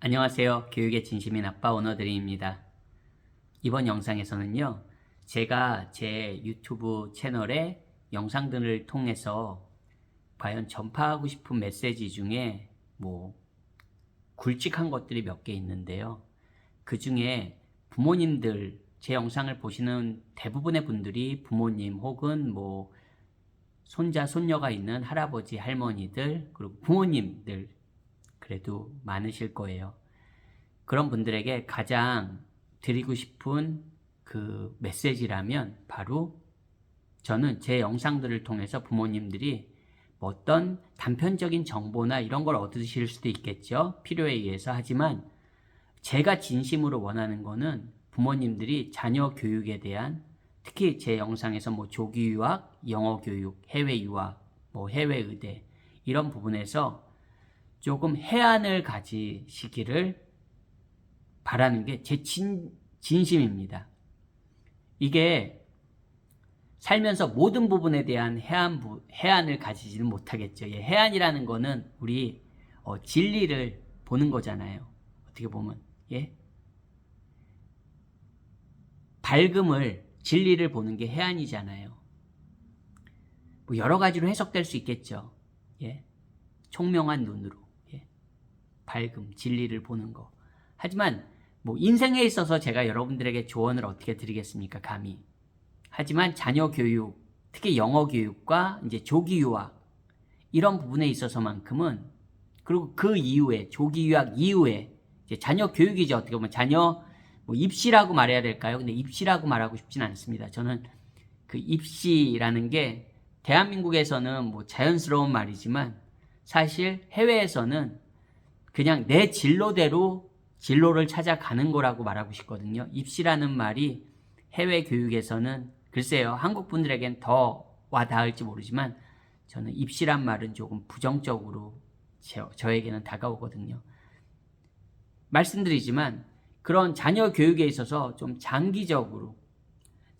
안녕하세요. 교육의 진심인 아빠 오너드림입니다. 이번 영상에서는요, 제가 제 유튜브 채널에 영상들을 통해서 과연 전파하고 싶은 메시지 중에 굵직한 것들이 몇 개 있는데요. 그 중에 부모님들, 제 영상을 보시는 대부분의 분들이 부모님 혹은 손자, 손녀가 있는 할아버지, 할머니들, 그리고 부모님들 그래도 많으실 거예요. 그런 분들에게 가장 드리고 싶은 그 메시지라면 바로 저는 제 영상들을 통해서 부모님들이 어떤 단편적인 정보나 이런 걸 얻으실 수도 있겠죠. 필요에 의해서. 하지만 제가 진심으로 원하는 거는 부모님들이 자녀 교육에 대한, 특히 제 영상에서 조기 유학, 영어 교육, 해외 유학, 해외 의대 이런 부분에서 조금 해안을 가지시기를 바라는 게 제 진심입니다. 이게 살면서 모든 부분에 대한 해안을 가지지는 못하겠죠. 해안이라는 거는 우리 진리를 보는 거잖아요. 어떻게 보면 밝음을, 진리를 보는 게 해안이잖아요. 여러 가지로 해석될 수 있겠죠. 총명한 눈으로 밝음, 진리를 보는 거. 하지만 인생에 있어서 제가 여러분들에게 조언을 어떻게 드리겠습니까? 감히. 하지만 자녀 교육, 특히 영어 교육과 이제 조기 유학 이런 부분에 있어서만큼은, 그리고 그 이후에 조기 유학 이후에 이제 자녀 교육이죠. 어떻게 보면 자녀 입시라고 말해야 될까요? 근데 입시라고 말하고 싶진 않습니다. 저는 그 입시라는 게 대한민국에서는 자연스러운 말이지만 사실 해외에서는 그냥 내 진로대로 진로를 찾아가는 거라고 말하고 싶거든요. 입시라는 말이 해외 교육에서는 글쎄요, 한국 분들에겐 더 와닿을지 모르지만 저는 입시란 말은 조금 부정적으로 저에게는 다가오거든요. 말씀드리지만 그런 자녀 교육에 있어서 좀 장기적으로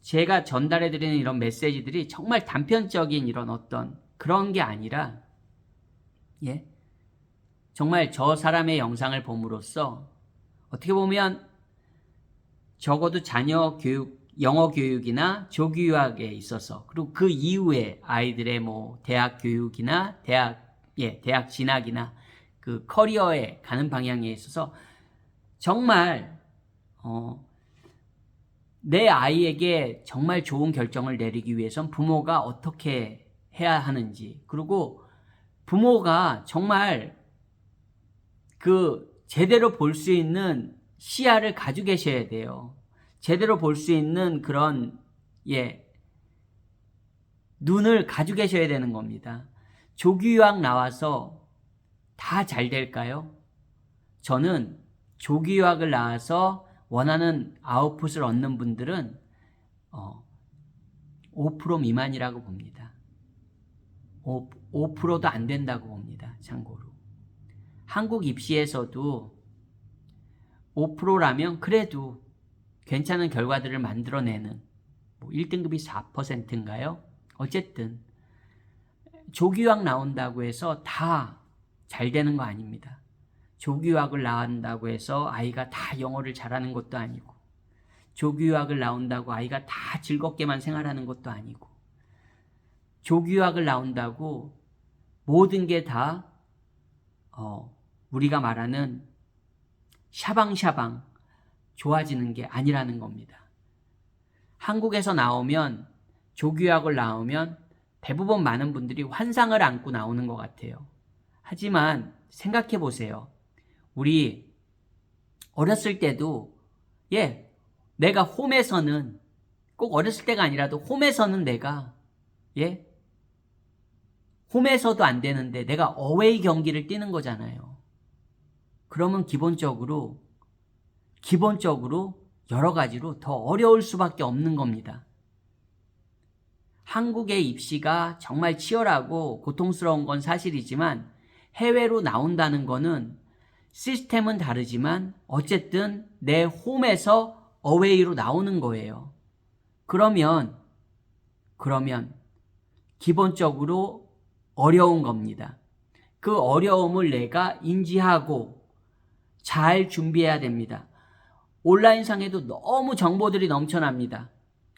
제가 전달해드리는 이런 메시지들이 정말 단편적인 이런 어떤 그런 게 아니라 정말 저 사람의 영상을 봄으로써 어떻게 보면 적어도 자녀 교육, 영어 교육이나 조기 유학에 있어서, 그리고 그 이후에 아이들의 대학 교육이나 대학 진학이나 그 커리어에 가는 방향에 있어서 정말 내 아이에게 정말 좋은 결정을 내리기 위해선 부모가 어떻게 해야 하는지, 그리고 부모가 정말 제대로 볼 수 있는 시야를 가지고 계셔야 돼요. 제대로 볼 수 있는 그런 눈을 가지고 계셔야 되는 겁니다. 조기 유학 나와서 다 잘 될까요? 저는 조기 유학을 나와서 원하는 아웃풋을 얻는 분들은 5% 미만이라고 봅니다. 5%도 안 된다고 봅니다. 참고로. 한국 입시에서도 5%라면 그래도 괜찮은 결과들을 만들어내는 1등급이 4%인가요? 어쨌든 조기 유학 나온다고 해서 다 잘 되는 거 아닙니다. 조기 유학을 나온다고 해서 아이가 다 영어를 잘하는 것도 아니고, 조기 유학을 나온다고 아이가 다 즐겁게만 생활하는 것도 아니고, 조기 유학을 나온다고 모든 게 다 우리가 말하는 샤방샤방 좋아지는 게 아니라는 겁니다. 한국에서 나오면, 조기 유학을 나오면 대부분 많은 분들이 환상을 안고 나오는 것 같아요. 하지만 생각해 보세요. 우리 어렸을 때도 내가 홈에서는, 꼭 어렸을 때가 아니라도 홈에서는 내가 홈에서도 안 되는데 내가 어웨이 경기를 뛰는 거잖아요. 그러면 기본적으로 여러 가지로 더 어려울 수밖에 없는 겁니다. 한국의 입시가 정말 치열하고 고통스러운 건 사실이지만 해외로 나온다는 거는 시스템은 다르지만 어쨌든 내 홈에서 어웨이로 나오는 거예요. 그러면 기본적으로 어려운 겁니다. 그 어려움을 내가 인지하고 잘 준비해야 됩니다. 온라인상에도 너무 정보들이 넘쳐납니다.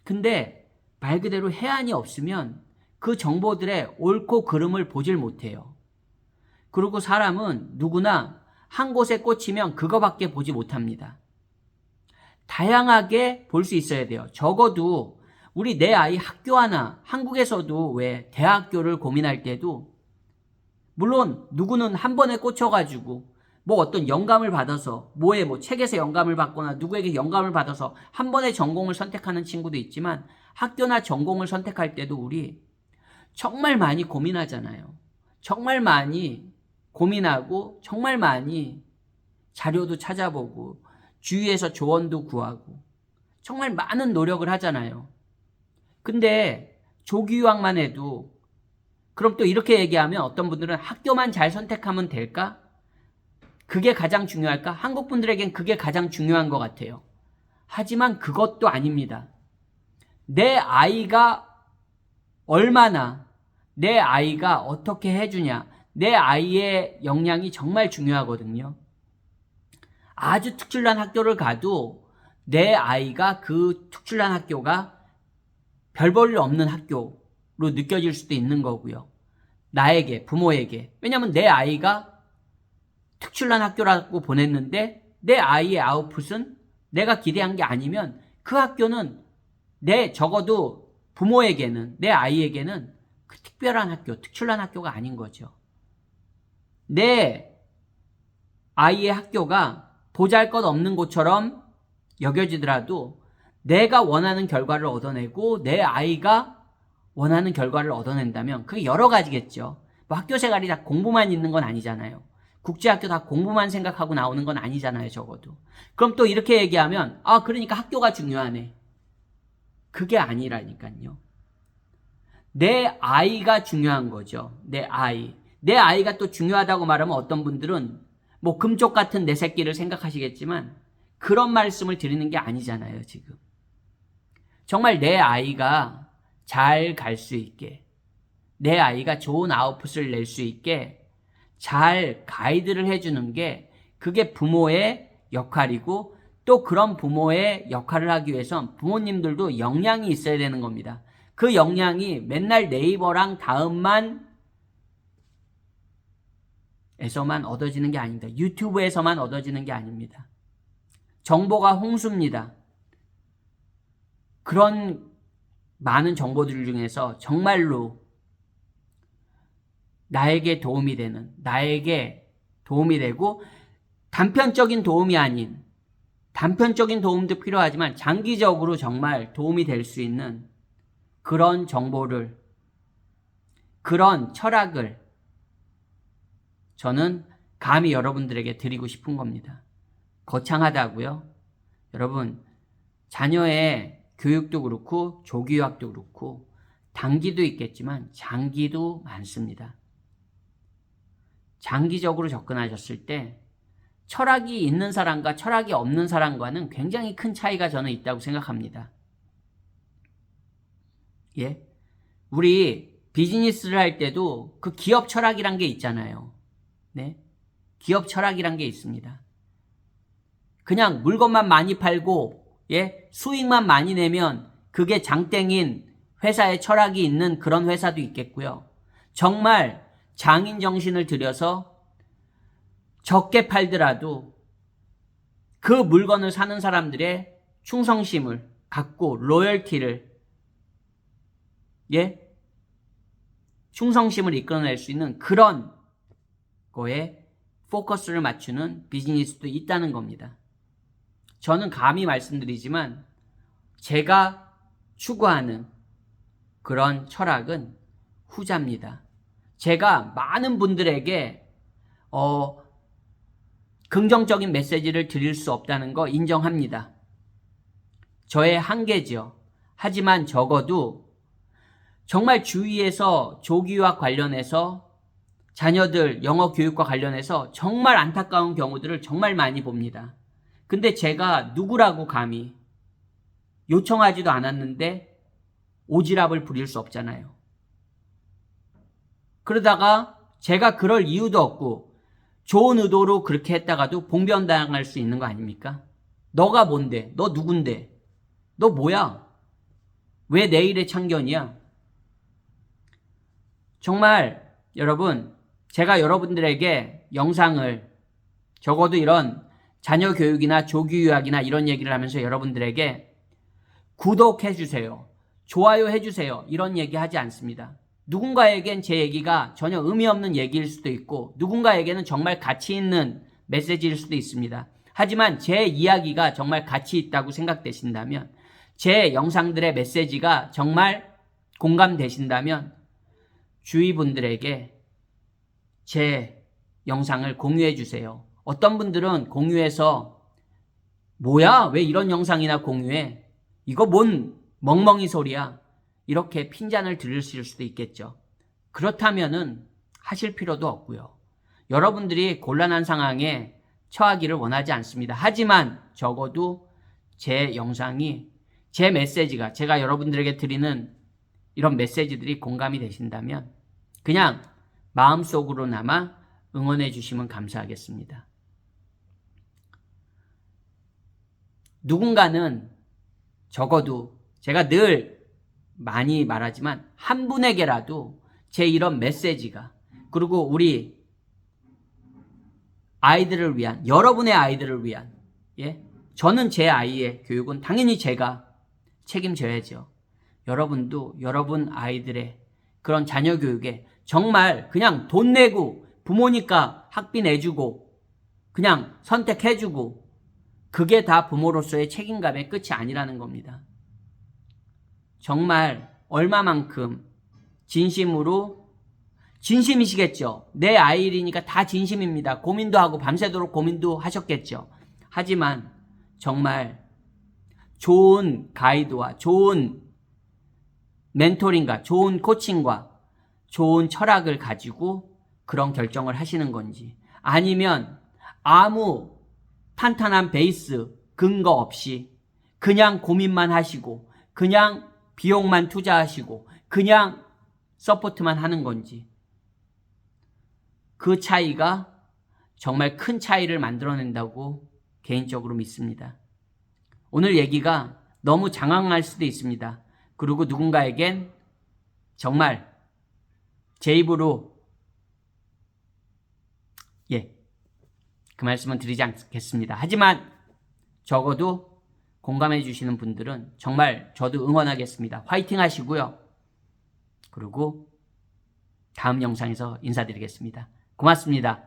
근데 말 그대로 해안이 없으면 그 정보들의 옳고 그름을 보질 못해요. 그리고 사람은 누구나 한 곳에 꽂히면 그거밖에 보지 못합니다. 다양하게 볼 수 있어야 돼요. 적어도 우리 내 아이 학교 하나, 한국에서도 왜 대학교를 고민할 때도 물론 누구는 한 번에 꽂혀가지고 뭐 어떤 영감을 받아서 뭐 책에서 영감을 받거나 누구에게 영감을 받아서 한 번에 전공을 선택하는 친구도 있지만 학교나 전공을 선택할 때도 우리 정말 많이 고민하잖아요. 정말 많이 고민하고 정말 많이 자료도 찾아보고 주위에서 조언도 구하고 정말 많은 노력을 하잖아요. 근데 조기 유학만 해도 그럼 또 이렇게 얘기하면 어떤 분들은 학교만 잘 선택하면 될까? 그게 가장 중요할까? 한국 분들에겐 그게 가장 중요한 것 같아요. 하지만 그것도 아닙니다. 내 아이가 얼마나, 내 아이가 어떻게 해주냐, 내 아이의 역량이 정말 중요하거든요. 아주 특출난 학교를 가도 내 아이가 그 특출난 학교가 별 볼 일 없는 학교로 느껴질 수도 있는 거고요. 나에게, 부모에게. 왜냐하면 내 아이가 특출난 학교라고 보냈는데 내 아이의 아웃풋은 내가 기대한 게 아니면 그 학교는 적어도 부모에게는, 내 아이에게는 그 특별한 학교, 특출난 학교가 아닌 거죠. 내 아이의 학교가 보잘것없는 곳처럼 여겨지더라도 내가 원하는 결과를 얻어내고 내 아이가 원하는 결과를 얻어낸다면 그게 여러 가지겠죠. 뭐 학교 생활이 다 공부만 있는 건 아니잖아요. 국제학교 다 공부만 생각하고 나오는 건 아니잖아요, 적어도. 그럼 또 이렇게 얘기하면 그러니까 학교가 중요하네. 그게 아니라니까요. 내 아이가 중요한 거죠. 내 아이. 내 아이가 또 중요하다고 말하면 어떤 분들은 뭐 금쪽 같은 내 새끼를 생각하시겠지만 그런 말씀을 드리는 게 아니잖아요, 지금. 정말 내 아이가 잘 갈 수 있게, 내 아이가 좋은 아웃풋을 낼 수 있게 잘 가이드를 해주는 게 그게 부모의 역할이고 또 그런 부모의 역할을 하기 위해선 부모님들도 역량이 있어야 되는 겁니다. 그 역량이 맨날 네이버랑 다음만 에서만 얻어지는 게 아닙니다. 유튜브에서만 얻어지는 게 아닙니다. 정보가 홍수입니다. 그런 많은 정보들 중에서 정말로 나에게 도움이 되고 단편적인 도움이 아닌 단편적인 도움도 필요하지만 장기적으로 정말 도움이 될 수 있는 그런 정보를, 그런 철학을 저는 감히 여러분들에게 드리고 싶은 겁니다. 거창하다고요? 여러분, 자녀의 교육도 그렇고 조기유학도 그렇고 단기도 있겠지만 장기도 많습니다. 장기적으로 접근하셨을 때 철학이 있는 사람과 철학이 없는 사람과는 굉장히 큰 차이가 저는 있다고 생각합니다. 예? 우리 비즈니스를 할 때도 그 기업 철학이란 게 있잖아요. 네? 기업 철학이란 게 있습니다. 그냥 물건만 많이 팔고 수익만 많이 내면 그게 장땡인 회사의 철학이 있는 그런 회사도 있겠고요. 정말 장인 정신을 들여서 적게 팔더라도 그 물건을 사는 사람들의 충성심을 갖고 로열티를 충성심을 이끌어낼 수 있는 그런 거에 포커스를 맞추는 비즈니스도 있다는 겁니다. 저는 감히 말씀드리지만 제가 추구하는 그런 철학은 후자입니다. 제가 많은 분들에게 긍정적인 메시지를 드릴 수 없다는 거 인정합니다. 저의 한계죠. 하지만 적어도 정말 주위에서 조기유학 관련해서 자녀들 영어 교육과 관련해서 정말 안타까운 경우들을 정말 많이 봅니다. 근데 제가 누구라고 감히 요청하지도 않았는데 오지랖을 부릴 수 없잖아요. 그러다가 제가 그럴 이유도 없고 좋은 의도로 그렇게 했다가도 봉변당할 수 있는 거 아닙니까? 너가 뭔데? 너 누군데? 너 뭐야? 왜 내일의 참견이야? 정말 여러분, 제가 여러분들에게 영상을 적어도 이런 자녀 교육이나 조기유학이나 이런 얘기를 하면서 여러분들에게 구독해 주세요, 좋아요 해주세요, 이런 얘기 하지 않습니다. 누군가에겐 제 얘기가 전혀 의미 없는 얘기일 수도 있고 누군가에게는 정말 가치 있는 메시지일 수도 있습니다. 하지만 제 이야기가 정말 가치 있다고 생각되신다면, 제 영상들의 메시지가 정말 공감되신다면 주위 분들에게 제 영상을 공유해 주세요. 어떤 분들은 공유해서 뭐야? 왜 이런 영상이나 공유해? 이거 뭔 멍멍이 소리야? 이렇게 핀잔을 들으실 수도 있겠죠. 그렇다면은 하실 필요도 없고요. 여러분들이 곤란한 상황에 처하기를 원하지 않습니다. 하지만 적어도 제 영상이, 제 메시지가, 제가 여러분들에게 드리는 이런 메시지들이 공감이 되신다면 그냥 마음속으로나마 응원해 주시면 감사하겠습니다. 누군가는 적어도 제가 늘 많이 말하지만 한 분에게라도 제 이런 메시지가, 그리고 우리 아이들을 위한, 여러분의 아이들을 위한, 저는 제 아이의 교육은 당연히 제가 책임져야죠. 여러분도 여러분 아이들의 그런 자녀 교육에 정말 그냥 돈 내고 부모니까 학비 내주고 그냥 선택해주고 그게 다 부모로서의 책임감의 끝이 아니라는 겁니다. 정말 얼마만큼 진심으로, 진심이시겠죠. 내 아이이니까 다 진심입니다. 고민도 하고 밤새도록 고민도 하셨겠죠. 하지만 정말 좋은 가이드와 좋은 멘토링과 좋은 코칭과 좋은 철학을 가지고 그런 결정을 하시는 건지, 아니면 아무 탄탄한 베이스 근거 없이 그냥 고민만 하시고 그냥 비용만 투자하시고 그냥 서포트만 하는 건지, 그 차이가 정말 큰 차이를 만들어낸다고 개인적으로 믿습니다. 오늘 얘기가 너무 장황할 수도 있습니다. 그리고 누군가에겐 정말 제 입으로 그 말씀은 드리지 않겠습니다. 하지만 적어도 공감해 주시는 분들은 정말 저도 응원하겠습니다. 화이팅 하시고요. 그리고 다음 영상에서 인사드리겠습니다. 고맙습니다.